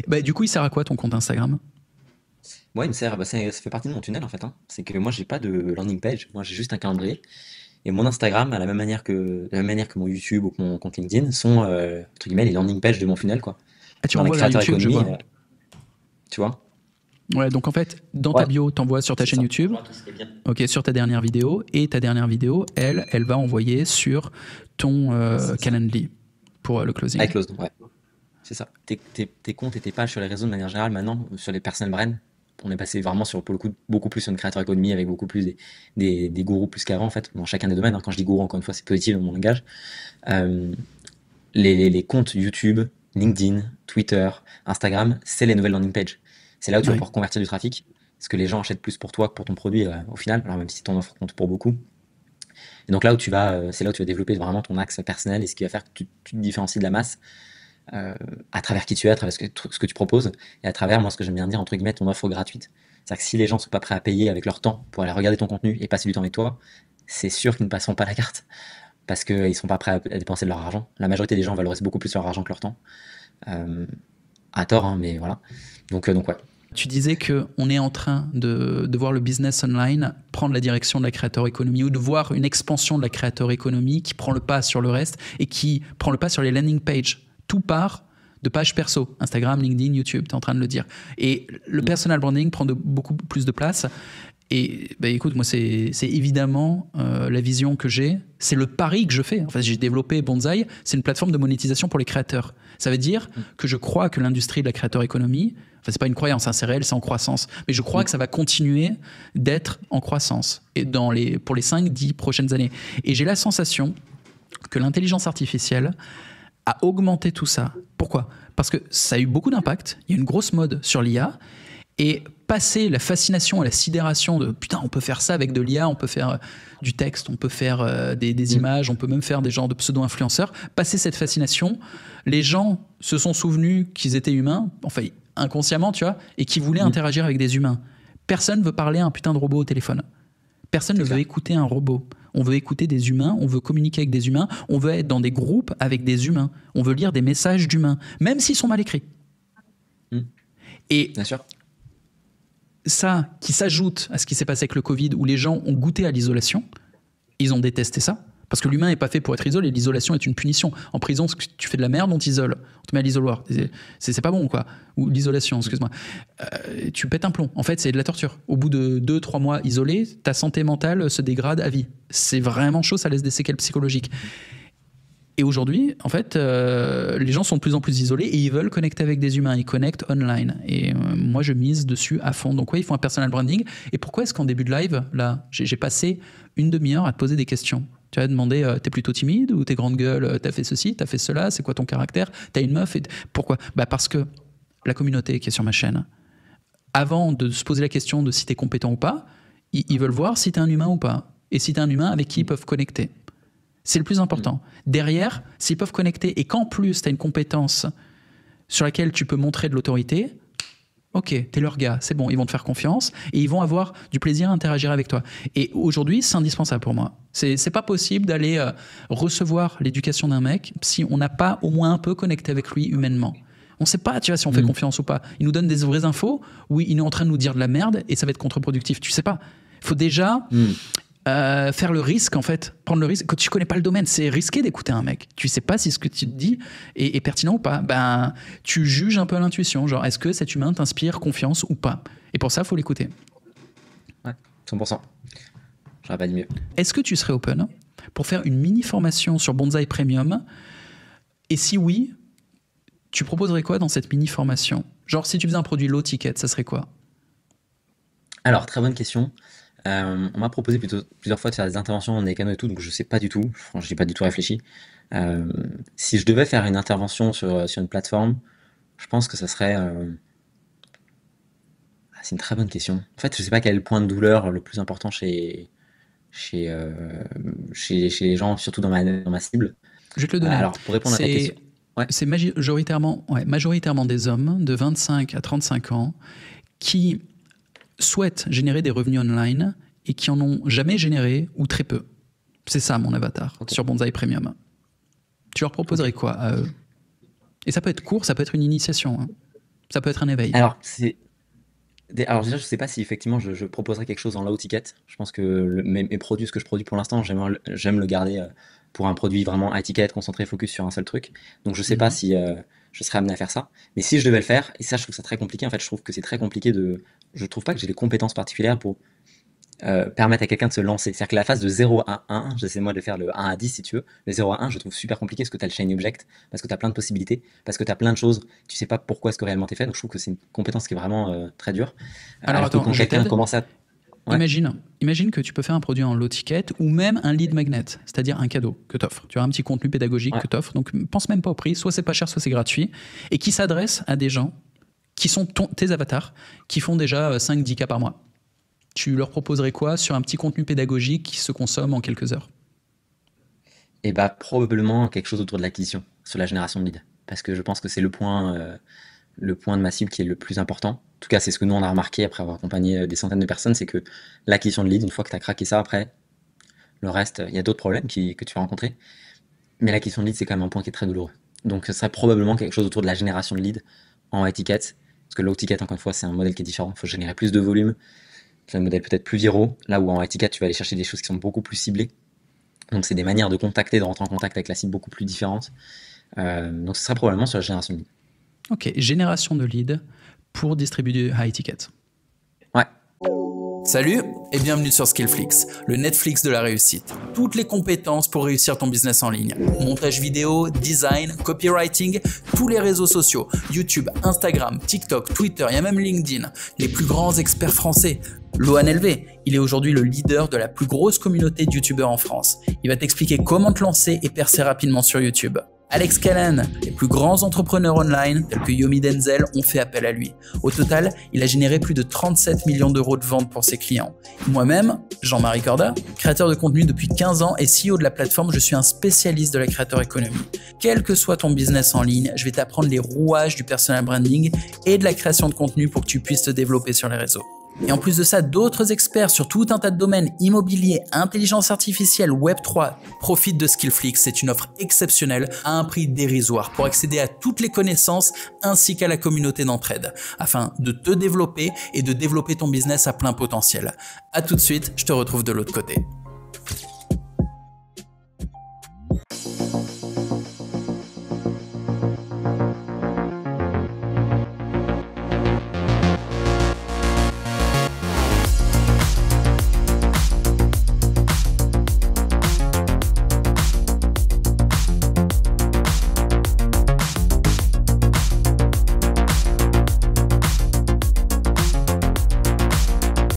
Bah, du coup, il sert à quoi ton compte Instagram? Moi, il me sert, bah, ça fait partie de mon tunnel en fait, hein. C'est que moi, j'ai pas de landing page. Moi, j'ai juste un calendrier. Et mon Instagram, à la même manière que mon YouTube ou que mon compte LinkedIn, sont entre guillemets les landing pages de mon funnel, quoi. Ah, tu Dans la renvoies vers créateur YouTube, je économie, vois. tu vois. Ouais, donc en fait, dans ta Ouais, bio, t'envoies sur ta c'est chaîne ça. YouTube, ok, sur ta dernière vidéo, et ta dernière vidéo, elle va envoyer sur ton C'est ça. Calendly pour le closing. iClose, ouais. C'est ça. Tes comptes et tes pages sur les réseaux de manière générale, maintenant, sur les personal brands, on est passé vraiment sur, pour le coup, beaucoup plus sur une créateur économie avec beaucoup plus des gourous plus qu'avant, en fait, dans chacun des domaines, hein. Quand je dis gourou, encore une fois, c'est positif dans mon langage. Euh, les comptes YouTube, LinkedIn, Twitter, Instagram, c'est les nouvelles landing pages. C'est là où tu vas Ouais. pouvoir convertir du trafic, parce que les gens achètent plus pour toi que pour ton produit au final, alors même si ton offre compte pour beaucoup. Et donc là où c'est là où tu vas développer vraiment ton axe personnel et ce qui va faire que tu te différencies de la masse euh, à travers qui tu es, à travers ce que tu proposes, et à travers, moi, ce que j'aime bien dire, entre guillemets, ton offre gratuite. C'est-à-dire que si les gens sont pas prêts à payer avec leur temps pour aller regarder ton contenu et passer du temps avec toi, c'est sûr qu'ils ne passeront pas la carte parce qu'ils ne sont pas prêts à dépenser de leur argent. La majorité des gens valorisent beaucoup plus leur argent que leur temps. Euh, à tort, hein, mais voilà. Donc ouais. Tu disais qu'on est en train de voir le business online prendre la direction de la creator economy ou de voir une expansion de la creator economy qui prend le pas sur le reste et qui prend le pas sur les landing pages. Tout part de pages perso, Instagram, LinkedIn, YouTube, tu es en train de le dire. Et le personal branding prend beaucoup plus de place. Et bah, écoute, moi, c'est évidemment la vision que j'ai. C'est le pari que je fais. En fait, j'ai développé Bonsaï. C'est une plateforme de monétisation pour les créateurs. Ça veut dire que je crois que l'industrie de la creator economy, enfin, c'est pas une croyance, hein, c'est réel, c'est en croissance. Mais je crois que ça va continuer d'être en croissance et pour les 5-10 prochaines années. Et j'ai la sensation que l'intelligence artificielle a augmenté tout ça. Pourquoi? Parce que ça a eu beaucoup d'impact. Il y a une grosse mode sur l'IA. Et passer la fascination et la sidération de putain, on peut faire ça avec de l'IA, on peut faire du texte, on peut faire des images, on peut même faire des genres de pseudo-influenceurs. Passer cette fascination, les gens se sont souvenus qu'ils étaient humains, enfin inconsciemment, tu vois, et qu'ils voulaient interagir avec des humains. Personne ne veut parler à un putain de robot au téléphone. Personne ne C'est veut clair. écouter un robot. On veut écouter des humains, on veut communiquer avec des humains, on veut être dans des groupes avec des humains, on veut lire des messages d'humains, même s'ils sont mal écrits. Et Bien sûr. ça qui s'ajoute à ce qui s'est passé avec le Covid, où les gens ont goûté à l'isolation, ils ont détesté ça. Parce que l'humain n'est pas fait pour être isolé. L'isolation est une punition. En prison, tu fais de la merde, on t'isole. On te met à l'isoloir. C'est pas bon, quoi. Ou l'isolation, excuse-moi. Tu pètes un plomb. En fait, c'est de la torture. Au bout de 2-3 mois isolé, ta santé mentale se dégrade à vie. C'est vraiment chaud, ça laisse des séquelles psychologiques. Et aujourd'hui, en fait, les gens sont de plus en plus isolés et ils veulent connecter avec des humains. Ils connectent online. Et moi, je mise dessus à fond. Donc, ouais, ils font un personal branding. Et pourquoi est-ce qu'en début de live, là, j'ai passé une demi-heure à te poser des questions? Tu as demandé, t'es plutôt timide ou t'es grande gueule? T'as fait ceci, t'as fait cela, c'est quoi ton caractère? T'as une meuf? Pourquoi? Bah parce que la communauté qui est sur ma chaîne, avant de se poser la question de si t'es compétent ou pas, ils veulent voir si t'es un humain ou pas. Et si t'es un humain avec qui ils peuvent connecter. C'est le plus important. Derrière, s'ils peuvent connecter et qu'en plus, tu as une compétence sur laquelle tu peux montrer de l'autorité, ok, t'es leur gars, c'est bon, ils vont te faire confiance et ils vont avoir du plaisir à interagir avec toi. Et aujourd'hui, c'est indispensable pour moi. C'est pas possible d'aller recevoir l'éducation d'un mec si on n'a pas au moins un peu connecté avec lui humainement. On ne sait pas, tu vois, si on fait confiance ou pas. Il nous donne des vraies infos, oui, il est en train de nous dire de la merde et ça va être contre-productif. Tu sais pas. Il faut déjà faire le risque, en fait, prendre le risque. Quand tu connais pas le domaine, c'est risqué d'écouter un mec. Tu sais pas si ce que tu te dis est pertinent ou pas. Ben, tu juges un peu à l'intuition, genre est-ce que cet humain t'inspire confiance ou pas. Et pour ça, il faut l'écouter. Ouais, 100%. J'aurais pas dit mieux. Est-ce que tu serais open pour faire une mini formation sur Bonsaï Premium? Et si oui, tu proposerais quoi dans cette mini formation? Genre, si tu faisais un produit low ticket, ça serait quoi? Alors, très bonne question. On m'a proposé plusieurs fois de faire des interventions dans des canaux et tout, donc je sais pas du tout. Franchement, j'ai pas du tout réfléchi. Euh, Si je devais faire une intervention sur une plateforme, je pense que ça serait. C'est une très bonne question. En fait, je sais pas quel est le point de douleur le plus important chez, euh, chez les gens, surtout dans ma cible. Je vais te le donner. Alors, pour répondre à ta question, C'est ouais, c'est majoritairement des hommes de 25 à 35 ans qui souhaitent générer des revenus online et qui en ont jamais généré ou très peu. C'est ça mon avatar ok, sur Bonsaï Premium. Tu leur ok. proposerais quoi à eux? Et ça peut être court, ça peut être une initiation, hein. Ça peut être un éveil. Alors, alors déjà, je sais pas si effectivement je proposerais quelque chose en low ticket. Je pense que mes produits, ce que je produis pour l'instant, j'aime le garder pour un produit vraiment high ticket, concentré, focus sur un seul truc. Donc je sais pas si je serais amené à faire ça. Mais si je devais le faire, et ça je trouve ça très compliqué, en fait je trouve que c'est très compliqué je trouve pas que j'ai les compétences particulières pour permettre à quelqu'un de se lancer. C'est-à-dire que la phase de 0 à 1, j'essaie moi de faire le 1 à 10 si tu veux. Le 0 à 1, je trouve super compliqué parce que tu as le Shiny Object, parce que tu as plein de possibilités, parce que tu as plein de choses, tu sais pas pourquoi est-ce que réellement t'es fait. Donc je trouve que c'est une compétence qui est vraiment très dure. Alors Que attends, quand je quelqu'un t'aide. commence à... Ouais. Imagine que tu peux faire un produit en low ticket ou même un lead magnet, c'est-à-dire un cadeau que tu offres. Tu as un petit contenu pédagogique que tu offres, donc pense même pas au prix, soit c'est pas cher, soit c'est gratuit, et qui s'adresse à des gens qui sont tes avatars, qui font déjà 5-10 cas par mois. Tu leur proposerais quoi sur un petit contenu pédagogique qui se consomme en quelques heures? Et bah probablement quelque chose autour de l'acquisition, sur la génération de leads. Parce que je pense que c'est le point de ma cible qui est le plus important. En tout cas, c'est ce que nous on a remarqué après avoir accompagné des centaines de personnes, c'est que l'acquisition de leads, une fois que tu as craqué ça, après, le reste, il y a d'autres problèmes que tu vas rencontrer. Mais l'acquisition de leads, c'est quand même un point qui est très douloureux. Donc ce serait probablement quelque chose autour de la génération de leads en high ticket. Parce que low ticket, encore une fois, c'est un modèle qui est différent. Il faut générer plus de volume. C'est un modèle peut-être plus viraux. Là où en high ticket, tu vas aller chercher des choses qui sont beaucoup plus ciblées. Donc c'est des manières de contacter, de rentrer en contact avec la cible beaucoup plus différentes. Donc ce serait probablement sur la génération de leads. Ok, génération de leads pour distribuer du high ticket. Ouais. Salut et bienvenue sur Skillflix, le Netflix de la réussite. Toutes les compétences pour réussir ton business en ligne. Montage vidéo, design, copywriting, tous les réseaux sociaux, YouTube, Instagram, TikTok, Twitter, il y a même LinkedIn. Les plus grands experts français. Lohan LV, il est aujourd'hui le leader de la plus grosse communauté de youtubeurs en France. Il va t'expliquer comment te lancer et percer rapidement sur YouTube. Alex Callan, les plus grands entrepreneurs online, tels que Yomi Denzel, ont fait appel à lui. Au total, il a généré plus de 37 millions d'euros de ventes pour ses clients. Moi-même, Jean-Marie Corda, créateur de contenu depuis 15 ans et CEO de la plateforme, je suis un spécialiste de la creator economy. Quel que soit ton business en ligne, je vais t'apprendre les rouages du personal branding et de la création de contenu pour que tu puisses te développer sur les réseaux. Et en plus de ça, d'autres experts sur tout un tas de domaines, immobilier, intelligence artificielle, Web3, profitent de Skillflix. C'est une offre exceptionnelle à un prix dérisoire pour accéder à toutes les connaissances ainsi qu'à la communauté d'entraide, afin de te développer et de développer ton business à plein potentiel. À tout de suite, je te retrouve de l'autre côté.